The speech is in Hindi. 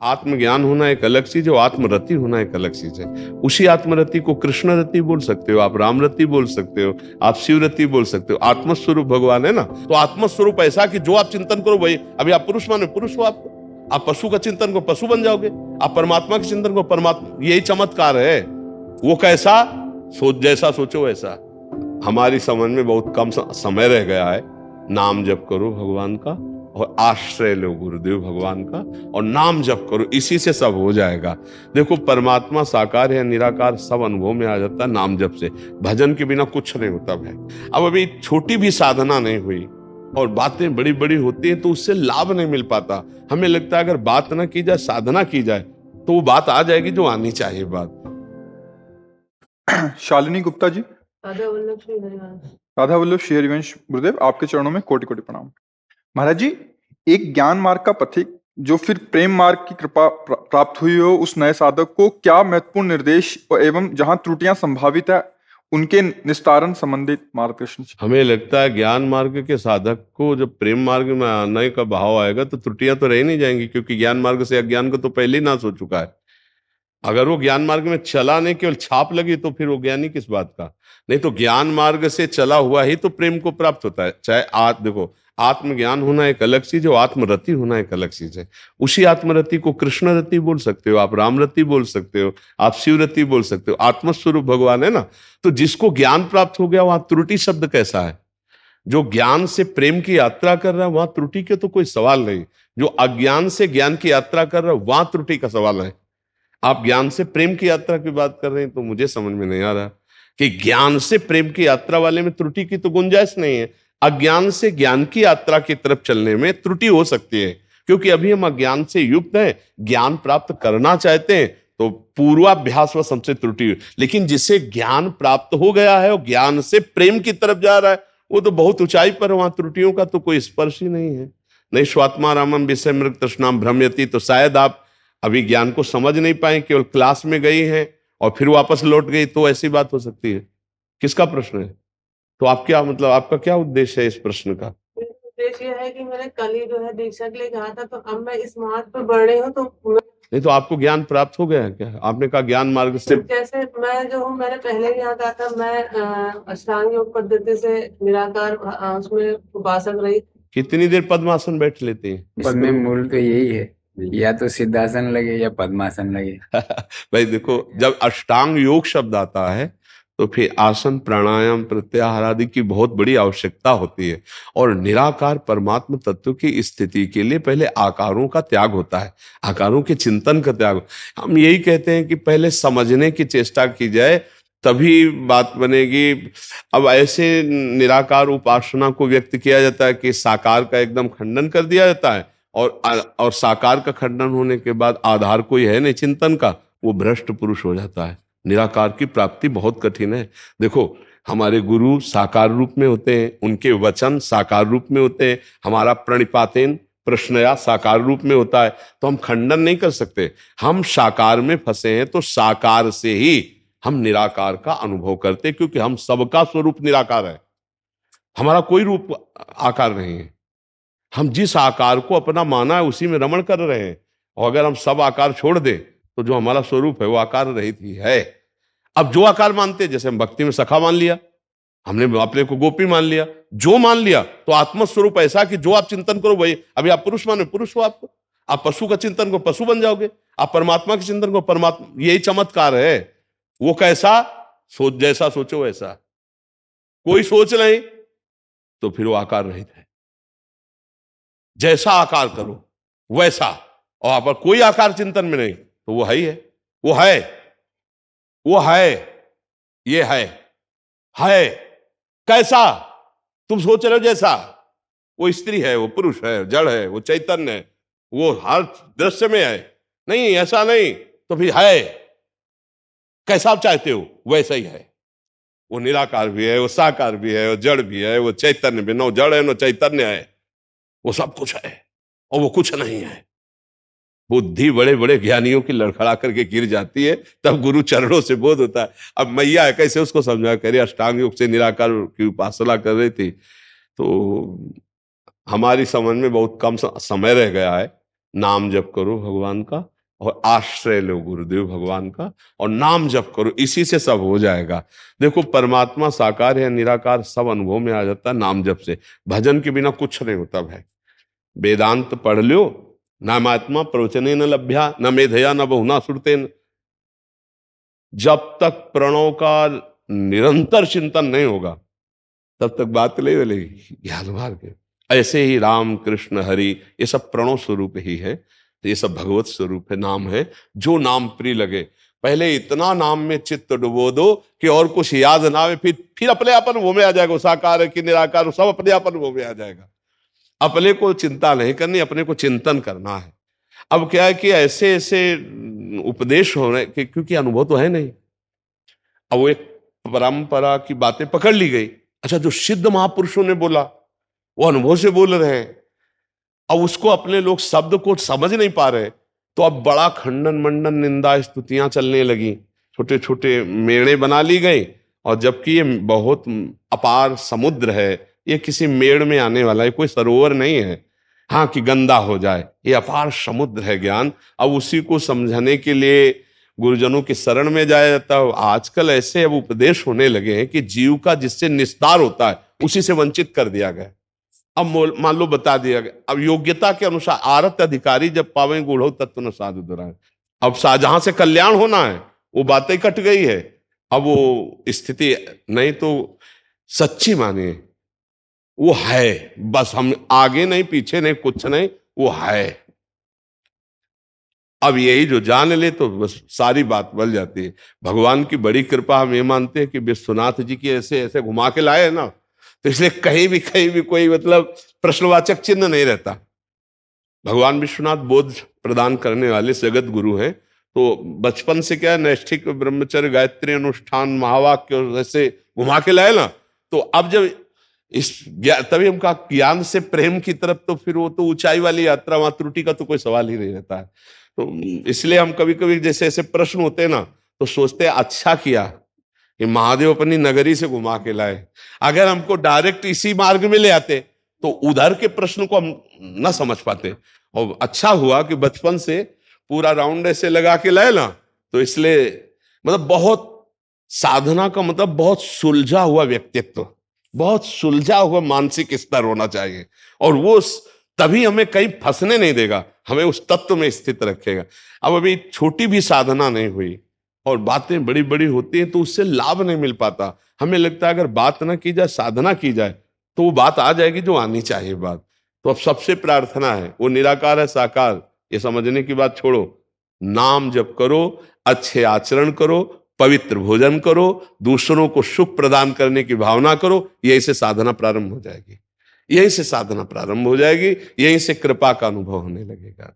आत्मज्ञान होना एक अलग चीज है, आत्मरति होना एक अलग चीज है। उसी आत्मरति को कृष्ण रति बोल सकते हो, आप राम रति बोल सकते हो, आप शिव रति बोल सकते हो। आत्मस्वरूप भगवान है ना, तो आत्मस्वरूप ऐसा कि जो आप चिंतन करो वही। अभी आप पुरुष माने पुरुष हो, आप पशु का चिंतन करो पशु बन जाओगे, आप परमात्मा के चिंतन करो परमात्मा। यही चमत्कार है। वो कैसा जैसा सोचो वैसा। हमारी समझ में बहुत कम समय रह गया है। नाम जप करो भगवान का और आश्रय लो गुरुदेव भगवान का और नाम जप करो, इसी से सब हो जाएगा। देखो परमात्मा साकार या निराकार सब अनुभव में आ जाता है नाम जप से। भजन के बिना कुछ नहीं होता भाई। अब अभी छोटी भी साधना नहीं हुई और बातें बड़ी बड़ी होती हैं तो उससे लाभ नहीं मिल पाता। हमें लगता है अगर बात ना की जाए, साधना की जाए तो वो बात आ जाएगी जो आनी चाहिए बात। शालिनी गुप्ता जी। राधा वल्लभ श्री हरिवंश गुरुदेव, आपके चरणों में कोटि कोटि प्रणाम। महाराज जी, एक ज्ञान मार्ग का पथिक जो फिर प्रेम मार्ग की कृपा प्राप्त हुई हो, उस नए साधक को क्या महत्वपूर्ण निर्देश एवं जहां त्रुटियां संभावित है उनके निस्तारण संबंधित मार्गदर्शन? हमें लगता है ज्ञान मार्ग के साधक को जब प्रेम मार्ग में आने का भाव आएगा तो त्रुटियां तो रह नहीं जाएंगी, क्योंकि ज्ञान मार्ग से अज्ञान को तो पहले ही नाश हो चुका है। अगर वो ज्ञान मार्ग में चला नहीं, केवल छाप लगी, तो फिर वो ज्ञानी किस बात का। नहीं तो ज्ञान मार्ग से चला हुआ ही तो प्रेम को प्राप्त होता है। चाहे देखो आत्मज्ञान होना एक अलग चीज है, आत्मरति होना एक अलग चीज है। उसी आत्मरति को कृष्ण रति बोल सकते हो, आप राम रति बोल सकते हो, आप शिव रति बोल सकते हो। आत्मस्वरूप भगवान है ना, तो जिसको ज्ञान प्राप्त हो गया वहां त्रुटि शब्द कैसा है। जो ज्ञान से प्रेम की यात्रा कर रहा है वहां त्रुटि के तो कोई सवाल नहीं। जो अज्ञान से ज्ञान की यात्रा कर रहा है वहां त्रुटि का सवाल है। आप ज्ञान से प्रेम की यात्रा की बात कर रहे हैं तो मुझे समझ में नहीं आ रहा कि ज्ञान से प्रेम की यात्रा वाले में त्रुटि की तो गुंजाइश नहीं है। अज्ञान से ज्ञान की यात्रा की तरफ चलने में त्रुटि हो सकती है, क्योंकि अभी हम अज्ञान से युक्त हैं, ज्ञान प्राप्त करना चाहते हैं तो पूर्वाभ्यास व हमसे त्रुटि हुई। लेकिन जिसे ज्ञान प्राप्त हो गया है और ज्ञान से प्रेम की तरफ जा रहा है वो तो बहुत ऊंचाई पर है, वहां त्रुटियों का तो कोई स्पर्श ही नहीं है। नहीं स्वात्मा रामम विषय मृग तृष्णाम भ्रमयति। तो शायद आप अभी ज्ञान को समझ नहीं पाए, केवल क्लास में गई हैं और फिर वापस लौट गई, तो ऐसी बात हो सकती है। किसका प्रश्न है? तो आप क्या मतलब, आपका क्या उद्देश्य है इस प्रश्न का? उद्देश्य ये है कि मैंने कल ही जो है दीक्षा के लिए कहा था, तो अब मैं इस मार्ग पर बढ़ रही हूँ तो नहीं तो आपको ज्ञान प्राप्त हो गया है क्या? आपने कहा ज्ञान मार्ग से। जैसे मैं जो हूँ, मैंने पहले भी यहाँ कहा था, मैं अष्टांग योग पद्धति से निराकार उसमें उपासक रही। कितनी देर पद्मासन बैठ लेते हैं? इसमें मूल तो यही है, या तो सिद्धासन लगे या पद्मासन लगे। भाई देखो, जब अष्टांग योग शब्द आता है तो फिर आसन प्राणायाम प्रत्याहार आदि की बहुत बड़ी आवश्यकता होती है। और निराकार परमात्मा तत्व की स्थिति के लिए पहले आकारों का त्याग होता है, आकारों के चिंतन का त्याग। हम यही कहते हैं कि पहले समझने की चेष्टा की जाए तभी बात बनेगी। अब ऐसे निराकार उपासना को व्यक्त किया जाता है कि साकार का एकदम खंडन कर दिया जाता है, और साकार का खंडन होने के बाद आधार कोई है नहीं चिंतन का, वो भ्रष्ट पुरुष हो जाता है। निराकार की प्राप्ति बहुत कठिन है। देखो हमारे गुरु साकार रूप में होते हैं, उनके वचन साकार रूप में होते हैं, हमारा प्रणिपातेन प्रश्नया साकार रूप में होता है, तो हम खंडन नहीं कर सकते। हम साकार में फंसे हैं तो साकार से ही हम निराकार का अनुभव करते, क्योंकि हम सबका स्वरूप निराकार है, हमारा कोई रूप आकार नहीं है। हम जिस आकार को अपना माना है उसी में रमण कर रहे हैं, और अगर हम सब आकार छोड़ दें तो जो हमारा स्वरूप है वो आकार रहित ही है। अब जो आकार मानते, जैसे हम भक्ति में सखा मान लिया, हमने अपने को गोपी मान लिया, जो मान लिया, तो आत्मस्वरूप ऐसा कि जो आप चिंतन करो वही। अभी आप पुरुष माने पुरुष हो, आप पशु का चिंतन करो पशु बन जाओगे, आप परमात्मा के चिंतन करो परमात्मा। यही चमत्कार है। वो कैसा जैसा सोचो वैसा। कोई सोच नहीं तो फिर वो आकार रहित है। जैसा आकार करो वैसा, और आप कोई आकार चिंतन में नहीं तो वो है ही है। वो है, वो है, ये है कैसा तुम सोच रहे हो जैसा। वो स्त्री है, वो पुरुष है, जड़ है, वो चैतन्य है, वो हर दृश्य में है। नहीं ऐसा नहीं तो फिर है कैसा आप चाहते हो वैसा ही है। वो निराकार भी है, वो साकार भी है, वो जड़ भी है, वो चैतन्य भी, न जड़ है न चैतन्य है, वो सब कुछ है और वो कुछ नहीं है। बुद्धि बड़े बड़े ज्ञानियों की लड़खड़ा करके गिर जाती है, तब गुरु चरणों से बोध होता है। अब मैया है कैसे उसको समझा, कह रही अष्टांग योग से निराकार की उपासना कर रही थी। तो हमारी समझ में बहुत कम समय रह गया है। नाम जप करो भगवान का और आश्रय लो गुरुदेव भगवान का और नाम जप करो, इसी से सब हो जाएगा। देखो परमात्मा साकार है निराकार सब अनुभव में आ जाता है नाम जप से। भजन के बिना कुछ नहीं होता भाई। वेदांत पढ़ लो, नामात्मा प्रवचने न लभ्या न मेधया न बहुना श्रुतेन। जब तक प्रणव का निरंतर चिंतन नहीं होगा तब तक बात नहीं मिलेगी ज्ञान मार्ग के। ऐसे ही राम कृष्ण हरि ये सब प्रणव स्वरूप ही है, ये सब भगवत स्वरूप है, नाम है। जो नाम प्रिय लगे, पहले इतना नाम में चित्त डुबो दो कि और कुछ याद ना आवे, फिर अपने आप अनुभव में आ जाएगा। साकार है कि निराकार, सब अपने आप अनुभव में आ जाएगा। अपने को चिंता नहीं करनी, अपने को चिंतन करना है। अब क्या है कि ऐसे ऐसे उपदेश हो रहे क्योंकि अनुभव तो है नहीं। अब वो एक परंपरा की बातें पकड़ ली गई। अच्छा, जो सिद्ध महापुरुषों ने बोला वो अनुभव से बोल रहे हैं, अब उसको अपने लोग शब्द को समझ नहीं पा रहे, तो अब बड़ा खंडन मंडन निंदा स्तुतियां चलने लगी, छोटे छोटे मेड़े बना ली गई। और जबकि ये बहुत अपार समुद्र है, ये किसी मेड़ में आने वाला है, कोई सरोवर नहीं है हाँ कि गंदा हो जाए। ये अपार समुद्र है ज्ञान। अब उसी को समझाने के लिए गुरुजनों की शरण में जाया जाता है। आजकल ऐसे अब उपदेश होने लगे हैं कि जीव का जिससे निस्तार होता है उसी से वंचित कर दिया गया। अब मान लो बता दिया गया, अब योग्यता के अनुसार आरत अधिकारी जब पावे गूढ़ तत्व न साधु दुराए। अब जहां से कल्याण होना है वो बातें कट गई है। अब वो स्थिति नहीं तो सच्ची माने वो है, बस हम आगे नहीं पीछे नहीं कुछ नहीं, वो है। अब यही जो जान ले तो बस सारी बात बल जाती है। भगवान की बड़ी कृपा हम ये मानते हैं कि विश्वनाथ जी की ऐसे ऐसे घुमा के लाए ना, तो इसलिए कहीं भी कोई मतलब प्रश्नवाचक चिन्ह नहीं रहता। भगवान विश्वनाथ बोध प्रदान करने वाले जगत गुरु हैं। तो बचपन से क्या नैष्ठिक ब्रह्मचर्य गायत्री अनुष्ठान महावाक्य ऐसे घुमा के लाए ना, तो अब जब तभी हम कहा ज्ञान से प्रेम की तरफ, तो फिर वो तो ऊंचाई वाली यात्रा, वहां त्रुटि का तो कोई सवाल ही नहीं रहता है। तो इसलिए हम कभी कभी जैसे ऐसे प्रश्न होते हैं ना, तो सोचते हैं अच्छा किया कि महादेव अपनी नगरी से घुमा के लाए। अगर हमको डायरेक्ट इसी मार्ग में ले आते तो उधर के प्रश्न को हम न समझ पाते। और अच्छा हुआ कि बचपन से पूरा राउंड ऐसे लगा के लाए ना, तो इसलिए मतलब बहुत साधना का मतलब बहुत सुलझा हुआ व्यक्तित्व, बहुत सुलझा हुआ मानसिक स्तर होना चाहिए। और वो तभी हमें कहीं फंसने नहीं देगा, हमें उस तत्व में स्थित रखेगा। अब अभी छोटी भी साधना नहीं हुई और बातें बड़ी बड़ी होती हैं तो उससे लाभ नहीं मिल पाता। हमें लगता है अगर बात ना की जाए, साधना की जाए, तो वो बात आ जाएगी जो आनी चाहिए बात। तो अब सबसे प्रार्थना है, वो निराकार है साकार, ये समझने की बात छोड़ो। नाम जप करो, अच्छे आचरण करो, पवित्र भोजन करो, दूसरों को सुख प्रदान करने की भावना करो, यही से साधना प्रारंभ हो जाएगी। यहीं से साधना प्रारंभ हो जाएगी, यहीं से कृपा का अनुभव होने लगेगा।